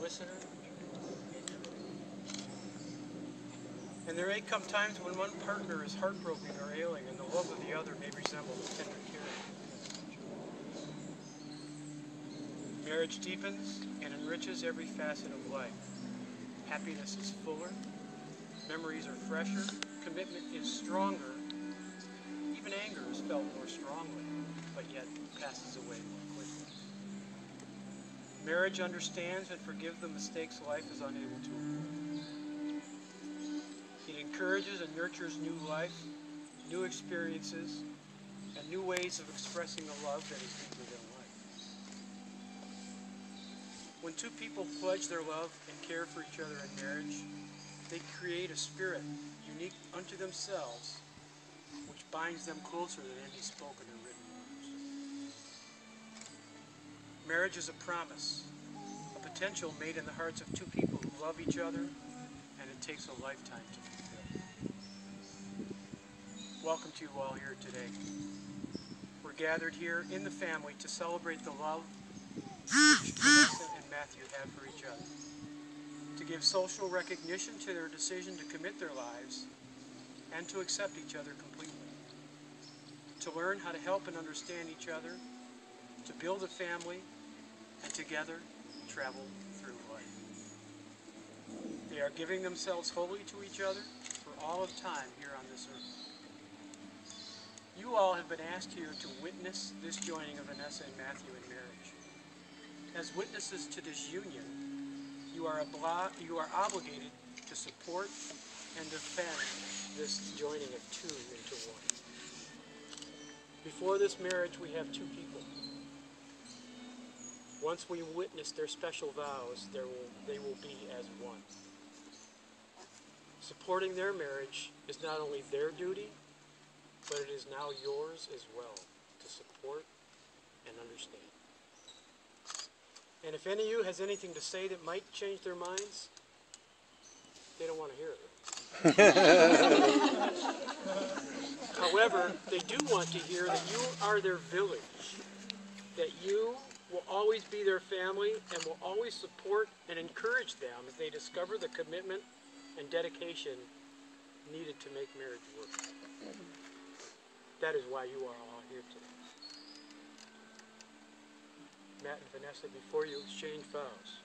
listener. And there may come times when one partner is heartbroken or ailing, and the love of the other may resemble the tender care. Marriage deepens and enriches every facet of life. Happiness is fuller, memories are fresher, commitment is stronger, even anger is felt more strongly, but yet passes away more quickly. Marriage understands and forgives the mistakes life is unable to avoid. It encourages and nurtures new life, new experiences, and new ways of expressing a love that is deeper than life. When two people pledge their love and care for each other in marriage, they create a spirit unique unto themselves, which binds them closer than any spoken or written words. Marriage is a promise, a potential made in the hearts of two people who love each other, and it takes a lifetime to fulfill. Welcome to you all here today. We're gathered here in the family to celebrate the love which Vanessa and Matthew have for each other, to give social recognition to their decision to commit their lives and to accept each other completely, to learn how to help and understand each other, to build a family, and together travel through life. They are giving themselves wholly to each other for all of time here on this earth. You all have been asked here to witness this joining of Vanessa and Matthew in marriage. As witnesses to this union, you are obligated to support and defend this joining of two into one. Before this marriage, we have two people. Once we witness their special vows, they will be as one. Supporting their marriage is not only their duty, but it is now yours as well to support and understand. And if any of you has anything to say that might change their minds, they don't want to hear it. However, they do want to hear that you are their village, that you will always be their family and will always support and encourage them as they discover the commitment and dedication needed to make marriage work. That is why you are all here today. Matt and Vanessa, before you exchange vows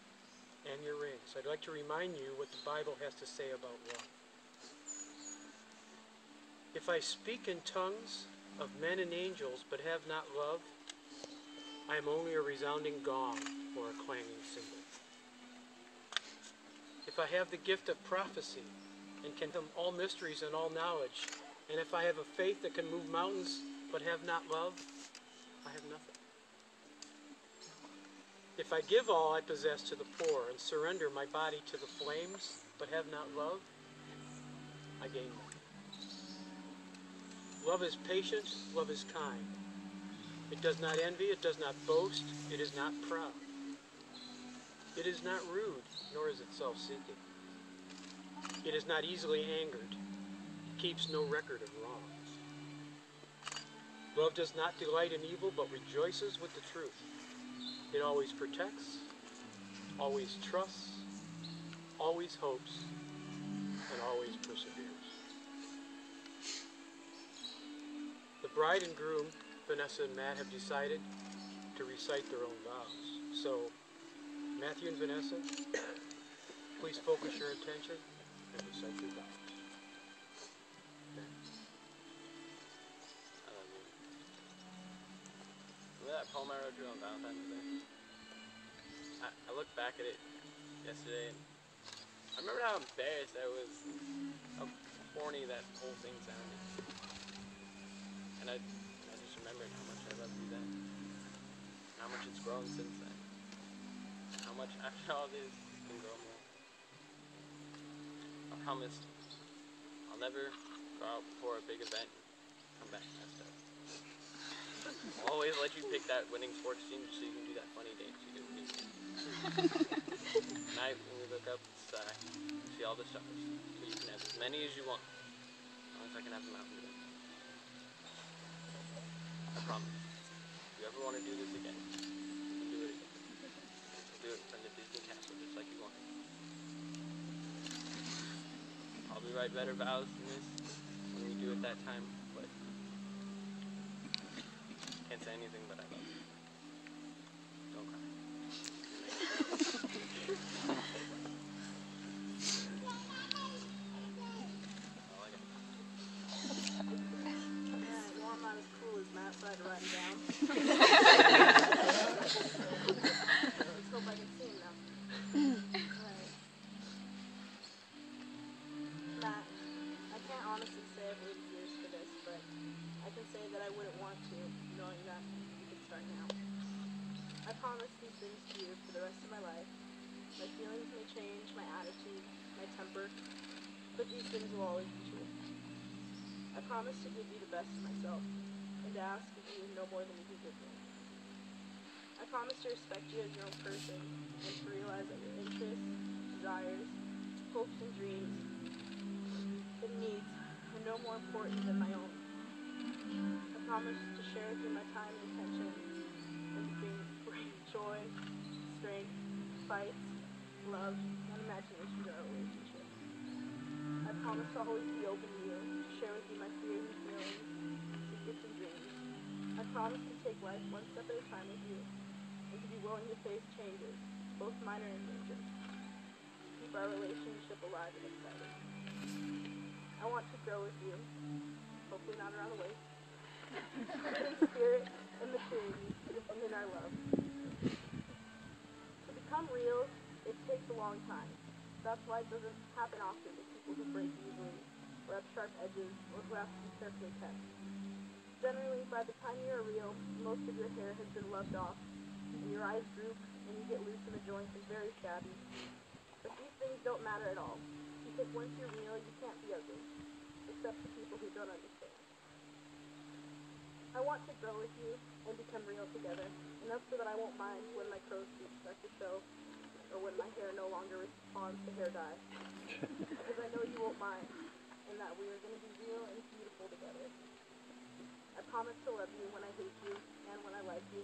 and your rings, I'd like to remind you what the Bible has to say about love. If I speak in tongues of men and angels but have not love, I am only a resounding gong or a clanging cymbal. If I have the gift of prophecy and can fathom all mysteries and all knowledge, and if I have a faith that can move mountains but have not love, I have nothing. If I give all I possess to the poor and surrender my body to the flames but have not love, I gain nothing. Love is patient, love is kind. It does not envy, it does not boast, it is not proud. It is not rude, nor is it self-seeking. It is not easily angered. It keeps no record of wrongs. Love does not delight in evil, but rejoices with the truth. It always protects, always trusts, always hopes, and always perseveres. The bride and groom, Vanessa and Matt, have decided to recite their own vows. So, Matthew and Vanessa, please focus your attention and recite your vows. Okay. Remember that poem I wrote you on Valentine's Day? I looked back at it yesterday and I remember how embarrassed I was, how corny that whole thing sounded. And I just remembered how much I loved you then. How much it's grown since then. How much after all this can grow more. I promised I'll never go out before a big event and come back messed up. I'll always let you pick that winning sports team so you can do that funny dance you do with me. Tonight when we look up at the sky, see all the stars, so you can have as many as you want, as long as I can have them out with them. I promise. If you ever want to do this again, you can do it again. We'll do it from the Disney castle, just like you we write better vows than this when we do it that time, but can't say anything but I love you. Don't cry. All I got. Alright, well, I'm not as cool as Matt, so I had to write him down. Let's hope I can see him now. Alright. Matt, I can't honestly say I've waited years for this, but I can say that I wouldn't want to, knowing that we could start now. I promise these things to you for the rest of my life. My feelings may change, my attitude, my temper, but these things will always be true. I promise to give you the best of myself, and to ask of you no more than you can give me. I promise to respect you as your own person, and to realize that your interests, desires, hopes, and dreams, and needs are no more important than my own. I promise to share with you my time and attention, and to bring joy, strength, fights, love, and imagination to our relationship. I promise to always be open to you, to share with you my fears and feelings, secrets and dreams. I promise to take life one step at a time with you, and to be willing to face changes, both minor and major. Keep our relationship alive and exciting. I want to grow with you, hopefully not around the waist, in spirit and maturity, and in our love. To become real, it takes a long time. That's why it doesn't happen often to people who break easily, or have sharp edges, or who have to be carefully kept. Generally, by the time you are real, most of your hair has been loved off, and your eyes droop, and you get loose in the joints and very shabby. But these things don't matter at all, because once you're real, you can't be ugly, except to people who don't understand. I want to grow with you and become real together, enough so that I won't mind when my crow's feet start to show, or when my hair no longer responds to hair dye. Because I know you won't mind, and that we are going to be real and beautiful together. I promise to love you when I hate you, and when I like you,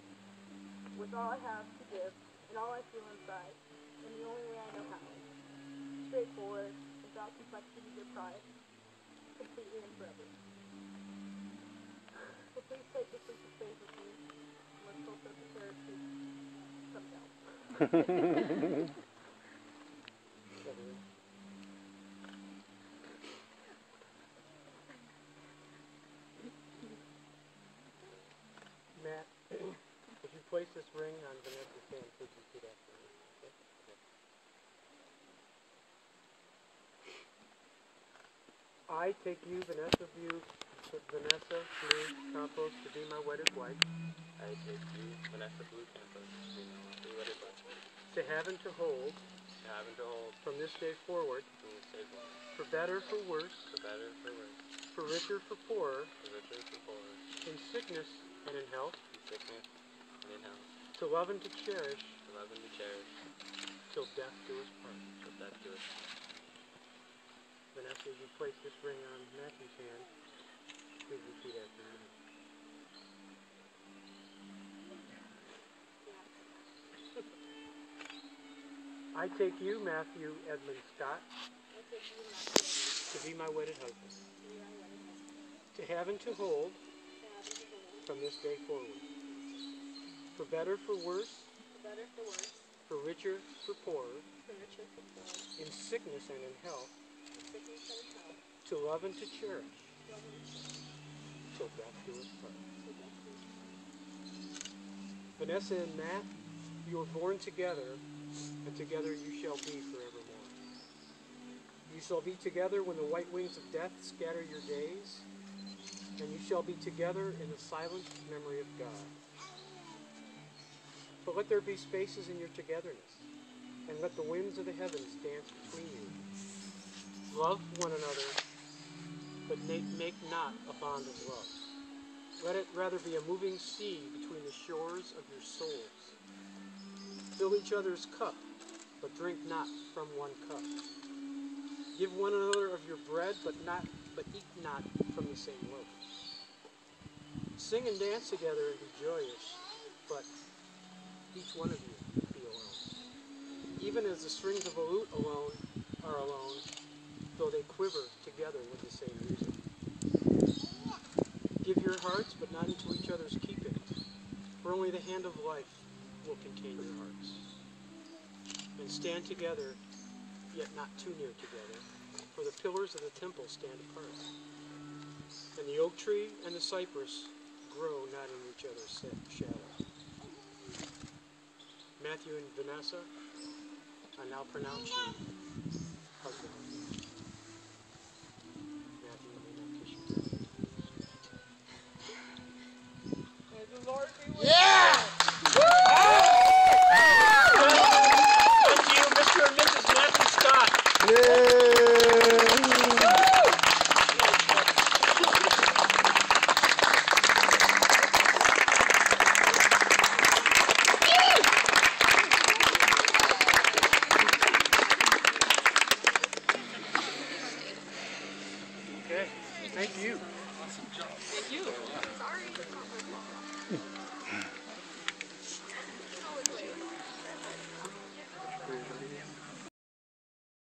with all I have to give, and all I feel inside, in the only way I know how. Straightforward, without complexities or pride, completely and forever. So please take this leap of faith with me, and let's hope that the parachute comes out. Matt, if you place this ring on Vanessa's hand, please repeat after me. Okay? I take you, Vanessa Blue Campos, to be my wedded wife. I take you, Vanessa Blue Campos, to be my wedded wife. To have and to hold. To have and to hold. From this day forward. From this day forward. For better, for worse. For better, for worse. For richer, for poorer. For richer, for poorer. In sickness and in health. In sickness and in health. To love and to cherish. To love and to cherish. Till death do us part. Till death do us part. Vanessa, as you place this ring on Matthew's hand, please repeat after me. I take you, Matthew Edmund Scott, to be my wedded husband. To have and to hold from this day forward. For better, for worse. For better, for worse. For richer, for poorer. For richer, for poorer. In sickness and in health. In sickness and in health. To love and to cherish. Love and to cherish. Till death do us part. Till death do us part. Vanessa and Matt, you were born together, and together you shall be forevermore. You shall be together when the white wings of death scatter your days, and you shall be together in the silent memory of God. But let there be spaces in your togetherness, and let the winds of the heavens dance between you. Love one another, but make not a bond of love. Let it rather be a moving sea between the shores of your souls. Fill each other's cup, but drink not from one cup. Give one another of your bread, but eat not from the same loaf. Sing and dance together and be joyous, but each one of you be alone. Even as the strings of a lute alone are alone, though they quiver together with the same music. Give your hearts, but not into each other's keeping, for only the hand of life will contain your hearts. And stand together, yet not too near together, for the pillars of the temple stand apart. And the oak tree and the cypress grow not in each other's shadow. Matthew and Vanessa, I now pronounce you husband. Matthew, you may not kiss your wife. May the Lord be with Yeah! Thank you, Mr. and Mrs. Matthew Scott. Okay, thank you. Awesome job. Thank you.